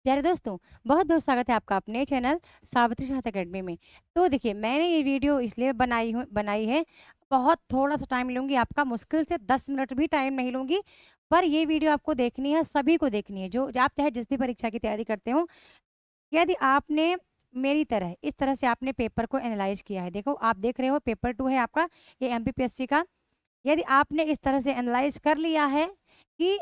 प्यारे दोस्तों, बहुत बहुत स्वागत है आपका अपने चैनल सावित्री साथ अकेडमी में। तो देखिए, मैंने ये वीडियो इसलिए बनाई है, बहुत थोड़ा-सा टाइम लूँगी आपका, मुश्किल से 10 मिनट भी टाइम नहीं लूँगी, पर ये वीडियो आपको देखनी है, सभी को देखनी है, जो आप चाहे जिस भी परीक्षा की तैयारी करते हो। यदि आपने मेरी तरह इस तरह से आपने पेपर को एनालाइज़ किया है, देखो आप देख रहे हो पेपर 2 है आपका, ये एमपीपीएससी का। यदि आपने इस तरह से एनालाइज़ कर लिया है कि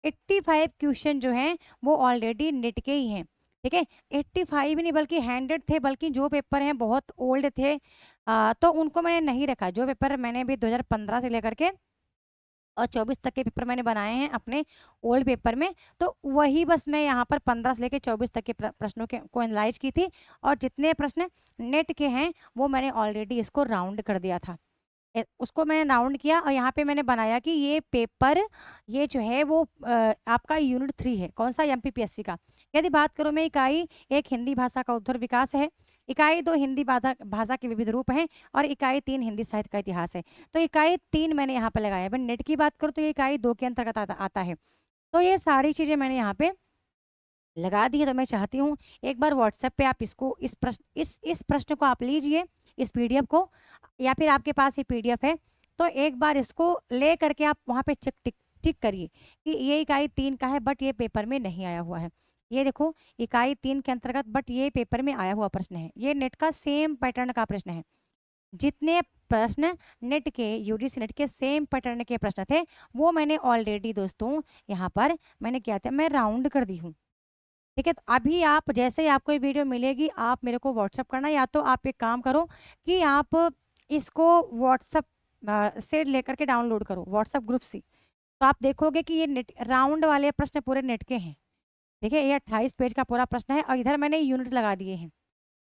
85 क्वेश्चन जो हैं वो ऑलरेडी नेट के ही हैं, ठीक है। 85 भी नहीं बल्कि 100 थे, बल्कि जो पेपर हैं बहुत ओल्ड थे। तो उनको मैंने नहीं रखा। जो पेपर मैंने अभी 2015 से लेकर के और 24 तक के पेपर मैंने बनाए हैं अपने ओल्ड पेपर में, तो वही बस मैं यहाँ पर 15 से लेकर 24 तक के प्रश्नों के को एनालाइज की थी। और जितने प्रश्न नेट के हैं वो मैंने ऑलरेडी इसको राउंड कर दिया था। उसको मैंने राउंड किया और यहाँ पे मैंने बनाया कि ये पेपर, ये जो है वो आपका यूनिट 3 है। कौन सा? एमपीपीएससी का। यदि बात करूँ मैं, इकाई 1 हिंदी भाषा का उद्धर विकास है, इकाई 2 हिंदी भाषा के विविध रूप हैं और इकाई 3 हिंदी साहित्य का इतिहास है। तो इकाई 3 मैंने यहाँ पे लगाया है। नेट की बात करूँ तो ये इकाई 2 के अंतर्गत आता है। तो ये सारी चीज़ें मैंने यहाँ पे लगा दी है। तो मैं चाहती हूँ एक बार व्हाट्सएप पे आप इसको इस प्रश्न को आप लीजिए, इस पीडीएफ को, या फिर आपके पास ये पीडीएफ है तो एक बार इसको ले करके आप वहाँ पे टिक टिक करिए कि ये इकाई 3 का है, बट ये पेपर में नहीं आया हुआ है। ये देखो, इकाई 3 के अंतर्गत बट ये पेपर में आया हुआ प्रश्न है। ये नेट का सेम पैटर्न का प्रश्न है। जितने प्रश्न नेट के, यूजीसी नेट के सेम पैटर्न के प्रश्न थे वो मैंने ऑलरेडी दोस्तों यहाँ पर मैंने क्या था, मैं राउंड कर दी हूँ। ठीक है, तो अभी आप जैसे ही आपको ये वीडियो मिलेगी आप मेरे को व्हाट्सअप करना, या तो आप एक काम करो कि आप इसको व्हाट्सअप से लेकर के डाउनलोड करो व्हाट्सअप ग्रुप से। तो आप देखोगे कि ये नेट राउंड वाले प्रश्न पूरे नेट के हैं। ठीक है, ये 28 पेज का पूरा प्रश्न है और इधर मैंने यूनिट लगा दिए हैं।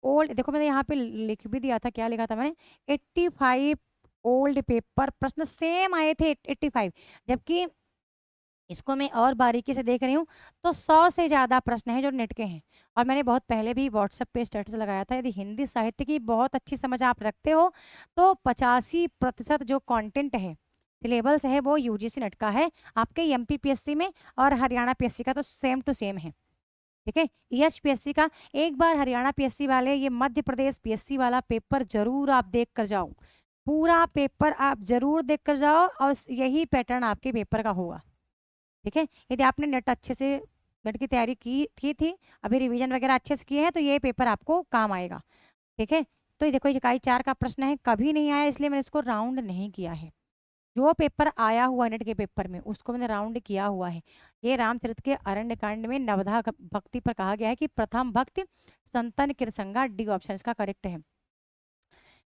ओल्ड देखो, मैंने यहाँ पे लिख भी दिया था, क्या लिखा था मैंने, 85 ओल्ड पेपर प्रश्न सेम आए थे 85। जबकि इसको मैं और बारीकी से देख रही हूँ तो 100 से ज़्यादा प्रश्न हैं जो नेट के हैं। और मैंने बहुत पहले भी व्हाट्सएप पे स्टेटस लगाया था, यदि हिंदी साहित्य की बहुत अच्छी समझ आप रखते हो तो 85% जो कंटेंट है, सिलेबस है, वो यूजीसी नेट का है आपके एमपीपीएससी में, और हरियाणा पीएससी का तो सेम टू सेम है। ठीक है, यश पीएससी का एक बार हरियाणा पीएससी वाले ये मध्य प्रदेश पीएससी वाला पेपर जरूर आप देख कर जाओ। पूरा पेपर आप जरूर देख कर जाओ और यही पैटर्न आपके पेपर का होगा। ठीक है, यदि आपने नेट अच्छे से नेट की तैयारी की थी, अभी रिवीजन वगैरह अच्छे से किए हैं, तो ये पेपर आपको काम आएगा। ठीक है, तो ये देखो, इकाई 4 का प्रश्न है, कभी नहीं आया इसलिए मैंने इसको राउंड नहीं किया है। जो पेपर आया हुआ नेट के पेपर में उसको मैंने राउंड किया हुआ है। ये रामचरित के अरण्य कांड में नवधा भक्ति पर कहा गया है कि प्रथम भक्ति संतन कृसंगा, डी ऑप्शन इसका करेक्ट है।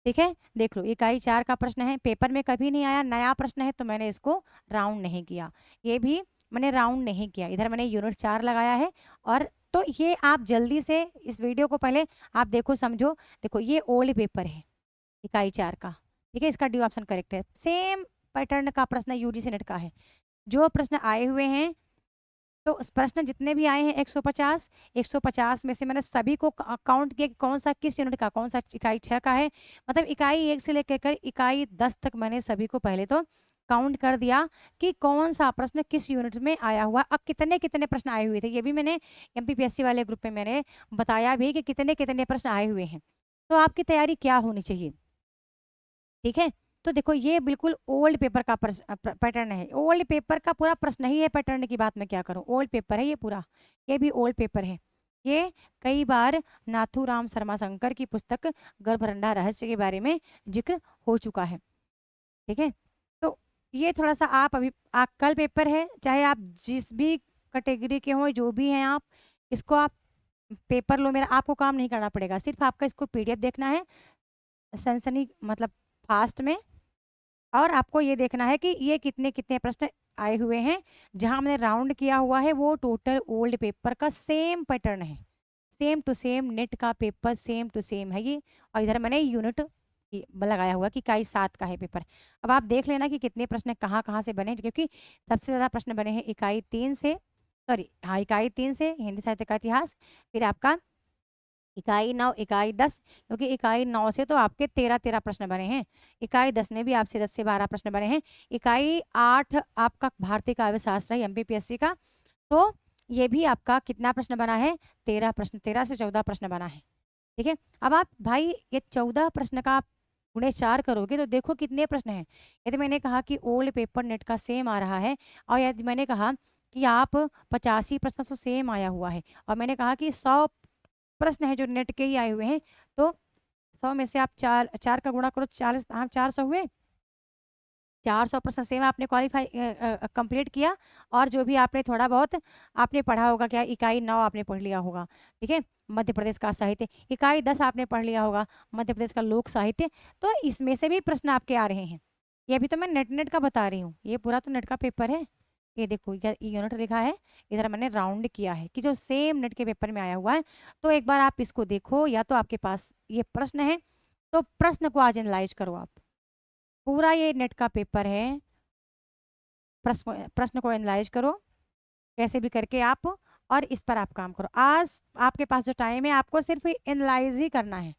ठीक है, देख लो, इकाई 4 का प्रश्न है, पेपर में कभी नहीं आया, नया प्रश्न है, तो मैंने इसको राउंड नहीं किया। ये भी मैंने राउंड नहीं किया, इधर मैंने यूनिट 4 लगाया है। और तो ये आप जल्दी से इस वीडियो को पहले आप देखो, समझो। देखो, ये ओल्ड पेपर है इकाई 4 का। ठीक है, इसका डी ऑप्शन करेक्ट है। सेम पैटर्न का प्रश्न यूजीसी नेट का है। जो प्रश्न आए हुए हैं, तो प्रश्न जितने भी आए हैं 150 में से मैंने सभी को काउंट किया कि कौन सा किस यूनिट का, कौन सा इकाई 6 का है। मतलब इकाई 1 से लेकर इकाई 10 तक मैंने सभी को पहले तो काउंट कर दिया कि कौन सा प्रश्न किस यूनिट में आया हुआ। अब कितने कितने प्रश्न आए हुए थे ये भी मैंने एमपीपीएससी वाले ग्रुप में मैंने बताया भी कि कितने कितने प्रश्न आए हुए हैं। तो आपकी तैयारी क्या होनी चाहिए। ठीक है, तो देखो, ये बिल्कुल ओल्ड पेपर का पैटर्न है। ओल्ड पेपर का पूरा प्रश्न ही है, पैटर्न की बात मैं क्या करूं, ओल्ड पेपर है ये पूरा। ये भी ओल्ड पेपर है। ये कई बार नाथूराम शर्मा शंकर की पुस्तक गर्भरंडा रहस्य के बारे में जिक्र हो चुका है। ठीक है, तो ये थोड़ा सा आप अभी कल पेपर है, चाहे आप जिस भी कैटेगरी के हो, जो भी हैं आप, इसको आप पेपर लो, मेरा आपको काम नहीं करना पड़ेगा, सिर्फ आपका इसको पीडीएफ देखना है सनसनी मतलब फास्ट में। और आपको ये देखना है कि ये कितने कितने प्रश्न आए हुए हैं। जहां मैंने राउंड किया हुआ है वो टोटल ओल्ड पेपर का सेम पैटर्न है, सेम टू सेम नेट का पेपर सेम टू सेम है ये। और इधर मैंने यूनिट लगाया हुआ कि इकाई 7 का है पेपर। अब आप देख लेना कि कितने प्रश्न कहाँ कहाँ से बने, क्योंकि सबसे ज़्यादा प्रश्न बने हैं इकाई 3 से, सॉरी हाँ, इकाई 3 से हिंदी साहित्य का इतिहास, फिर आपका इकाई 9, इकाई 10, क्योंकि इकाई 9 से तो आपके 13 प्रश्न बने हैं। इकाई 10 में भी आपसे 10 से 12 प्रश्न बने हैं। इकाई 8 आपका भारतीय काव्य शास्त्र है एमपीपीएससी का। तो ये भी आपका कितना प्रश्न बना है, 13 प्रश्न, 13 से 14 प्रश्न बना है। ठीक है, अब आप भाई ये 14 प्रश्न का आप गुणे 4 करोगे तो देखो कितने प्रश्न हैं। यदि मैंने कहा कि ओल्ड पेपर नेट का सेम आ रहा है, और यदि मैंने कहा कि आप 85 प्रश्न तो सेम आया हुआ है, और मैंने कहा कि 100 प्रश्न है जो नेट के ही आए हुए हैं, तो 100 में से आप चार चार का गुणा करो, 40, हाँ 400 हुए। 400 प्रश्न सेम आपने क्वालिफाई कंप्लीट किया, और जो भी आपने थोड़ा बहुत आपने पढ़ा होगा, क्या इकाई 9 आपने पढ़ लिया होगा। ठीक है, मध्य प्रदेश का साहित्य, इकाई 10 आपने पढ़ लिया होगा, मध्य प्रदेश का लोक साहित्य। तो इसमें से भी प्रश्न आपके आ रहे हैं। ये अभी तो मैं नेट नेट का बता रही हूँ, ये पूरा तो नेट का पेपर है। ये देखो इधर यूनिट लिखा है, इधर मैंने राउंड किया है कि जो सेम नेट के पेपर में आया हुआ है। तो एक बार आप इसको देखो, या तो आपके पास ये प्रश्न है तो प्रश्न को आज एनालाइज करो आप। पूरा ये नेट का पेपर है, प्रश्न प्रश्न को एनालाइज करो कैसे भी करके आप, और इस पर आप काम करो। आज आपके पास जो टाइम है, आपको सिर्फ एनालाइज ही करना है।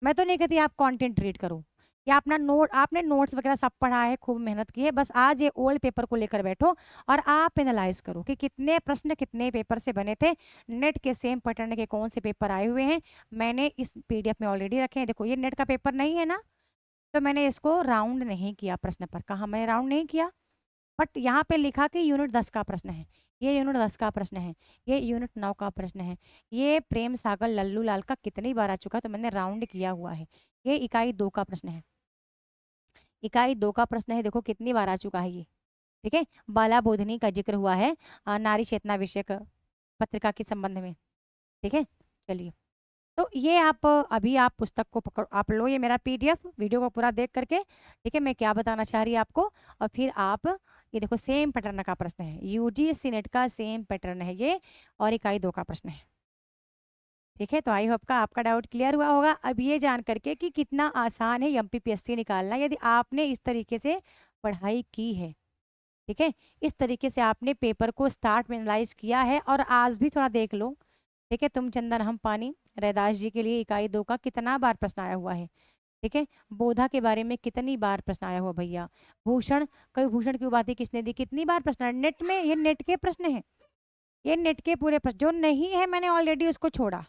मैं तो नहीं कहती आप कंटेंट रीड करो, या अपना नोट, आपने नोट्स वगैरह सब पढ़ा है, खूब मेहनत की है, बस आज ये ओल्ड पेपर को लेकर बैठो और आप एनालाइज करो कि कितने प्रश्न कितने पेपर से बने थे, नेट के सेम पैटर्न के कौन से पेपर आए हुए हैं। मैंने इस पीडीएफ में ऑलरेडी रखे हैं। देखो ये नेट का पेपर नहीं है ना, तो मैंने इसको राउंड नहीं किया प्रश्न पर, कहा मैंने राउंड नहीं किया, बट यहाँ पे लिखा कि यूनिट 10 का प्रश्न है, ये यूनिट 10 का प्रश्न है, ये यूनिट 9 का प्रश्न है, ये प्रेम सागर लल्लू लाल का कितनी बार आ चुका है, तो मैंने राउंड किया हुआ है। ये इकाई 2 का प्रश्न है, इकाई 2 का प्रश्न है, देखो कितनी बार आ चुका है ये। ठीक है, बाला बोधनी का जिक्र हुआ है नारी चेतना विषयक पत्रिका के संबंध में। ठीक है, चलिए, तो ये आप अभी आप पुस्तक को पकड़ो, आप लो ये मेरा पीडीएफ, वीडियो को पूरा देख करके। ठीक है, मैं क्या बताना चाह रही आपको, और फिर आप ये देखो सेम पैटर्न का प्रश्न है, यूजीसी नेट का सेम पैटर्न है ये, और इकाई 2 का प्रश्न है। ठीक है, तो आई होप का आपका डाउट क्लियर हुआ होगा अब ये जान करके कि कितना आसान है एमपीपीएससी निकालना, यदि आपने इस तरीके से पढ़ाई की है। ठीक है, इस तरीके से आपने पेपर को स्टार्ट में एनालाइज किया है, और आज भी थोड़ा देख लो। ठीक है, तुम चंदन हम पानी, रैदास जी के लिए इकाई 2 का कितना बार प्रश्न आया हुआ है। ठीक है, बोधा के बारे में कितनी बार प्रश्न आया हुआ भैया, भूषण, कभी भूषण की उपाधि किसने दी, कितनी बार प्रश्न है नेट में, ये नेट के प्रश्न है, ये नेट के पूरे प्रश्न, जो नहीं है मैंने ऑलरेडी उसको छोड़ा।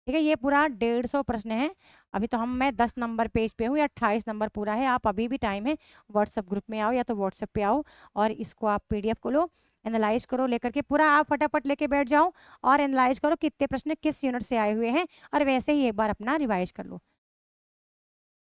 ठीक है, ये पूरा 150 प्रश्न है। अभी तो मैं 10 नंबर पेज पे हूँ, या 28 नंबर पूरा है, आप अभी भी टाइम है, व्हाट्सएप ग्रुप में आओ, या तो व्हाट्सएप पे आओ, और इसको आप पीडीएफ को लो, एनालाइज करो, लेकर के पूरा आप फटाफट लेके बैठ जाओ, और एनालाइज करो कितने प्रश्न किस यूनिट से आए हुए हैं, और वैसे ही एक बार अपना रिवाइज कर लो।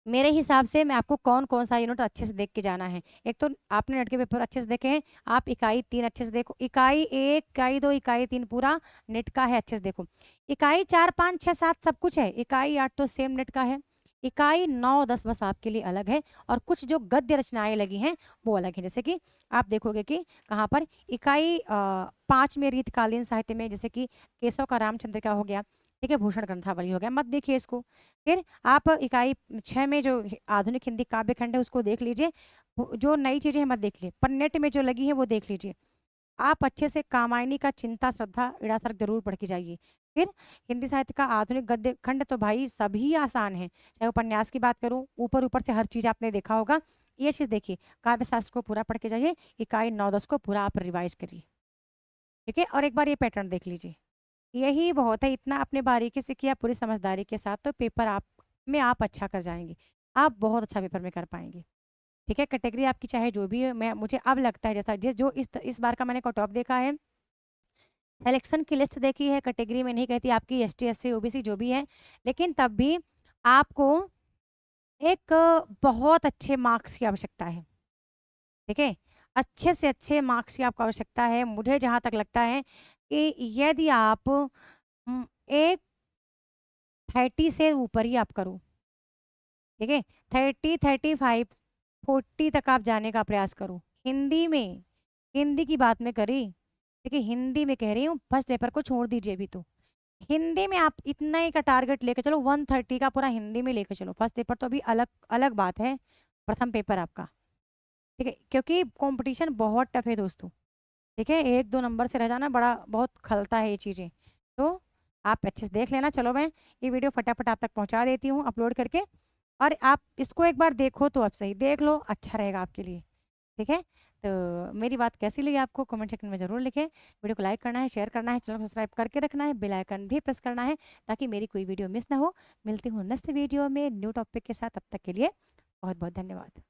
मेरे हिसाब से मैं आपको कौन कौन सा यूनिट अच्छे से देख के जाना है। एक तो आपने नेट के पेपर अच्छे से देखे हैं, आप इकाई 3 अच्छे से देखो, इकाई 1, इकाई 2, इकाई 3 पूरा नेट का है, अच्छे से देखो। इकाई 4, 5, 6, 7 सब कुछ है, इकाई 8 तो सेम नेट का है, इकाई 9, 10 बस आपके लिए अलग है, और कुछ जो गद्य रचनाएं लगी हैं वो अलग है। जैसे कि आप देखोगे कि कहाँ पर इकाई 5 में रीतकालीन साहित्य में, जैसे कि केशव का रामचंद्र का हो गया, ठीक है, भूषण ग्रंथावली हो गया, मत देखिए इसको। फिर आप इकाई 6 में जो आधुनिक हिंदी काव्य खंड है उसको देख लीजिए, जो नई चीजें हैं मत देख लीजिए, पर नेट में जो लगी है वो देख लीजिए। आप अच्छे से कामायनी का चिंता श्रद्धा इड़ा सर्ग जरूर पढ़ के जाइए। फिर हिंदी साहित्य का आधुनिक गद्य खंड तो भाई सभी आसान है, चाहे उपन्यास की बात करूं, ऊपर ऊपर से हर चीज आपने देखा होगा। ये चीज देखिए, काव्य शास्त्र को पूरा पढ़ के जाइए, इकाई 9-10 को पूरा आप रिवाइज करिए। ठीक है, और एक बार ये पैटर्न देख लीजिए, यही बहुत है, इतना आपने बारीकी से किया पूरी समझदारी के साथ, तो पेपर आप में आप अच्छा कर जाएंगे, आप बहुत अच्छा पेपर में कर पाएंगे। ठीक है, कैटेगरी आपकी चाहे जो भी है, मैं मुझे अब लगता है जैसा जो इस बार का मैंने कट ऑफ देखा है, सिलेक्शन की लिस्ट देखी है, कैटेगरी में नहीं कहती आपकी एसटी एससी ओबीसी जो भी है, लेकिन तब भी आपको एक बहुत अच्छे मार्क्स की आवश्यकता है। ठीक है, अच्छे से अच्छे मार्क्स की आपको आवश्यकता है। मुझे जहाँ तक लगता है कि यदि आप एक 30 से ऊपर ही आप करो, ठीक है, 30, 35, 40 तक आप जाने का प्रयास करो हिंदी में। हिंदी की बात मैं करी, ठीक है, हिंदी में कह रही हूँ, फर्स्ट पेपर को छोड़ दीजिए अभी तो, हिंदी में आप इतना ही का टारगेट लेके चलो, 130 का पूरा हिंदी में लेके चलो। फर्स्ट पेपर तो अभी अलग अलग बात है, प्रथम पेपर आपका। ठीक है, क्योंकि कंपटीशन बहुत टफ है दोस्तों। ठीक है, 1-2 नंबर से रह जाना बड़ा बहुत खलता है ये चीज़ें, तो आप अच्छे से देख लेना। चलो मैं ये वीडियो फटाफट आप तक पहुंचा देती हूँ अपलोड करके, और आप इसको एक बार देखो तो आप सही देख लो, अच्छा रहेगा आपके लिए। ठीक है, तो मेरी बात कैसी लगी आपको कमेंट सेक्शन में ज़रूर लिखें। वीडियो को लाइक करना है, शेयर करना है, चैनल को सब्सक्राइब करके रखना है, बेल आइकन भी प्रेस करना है ताकि मेरी कोई वीडियो मिस ना हो। मिलती हूँ नेक्स्ट वीडियो में न्यू टॉपिक के साथ, तब तक के लिए बहुत बहुत धन्यवाद।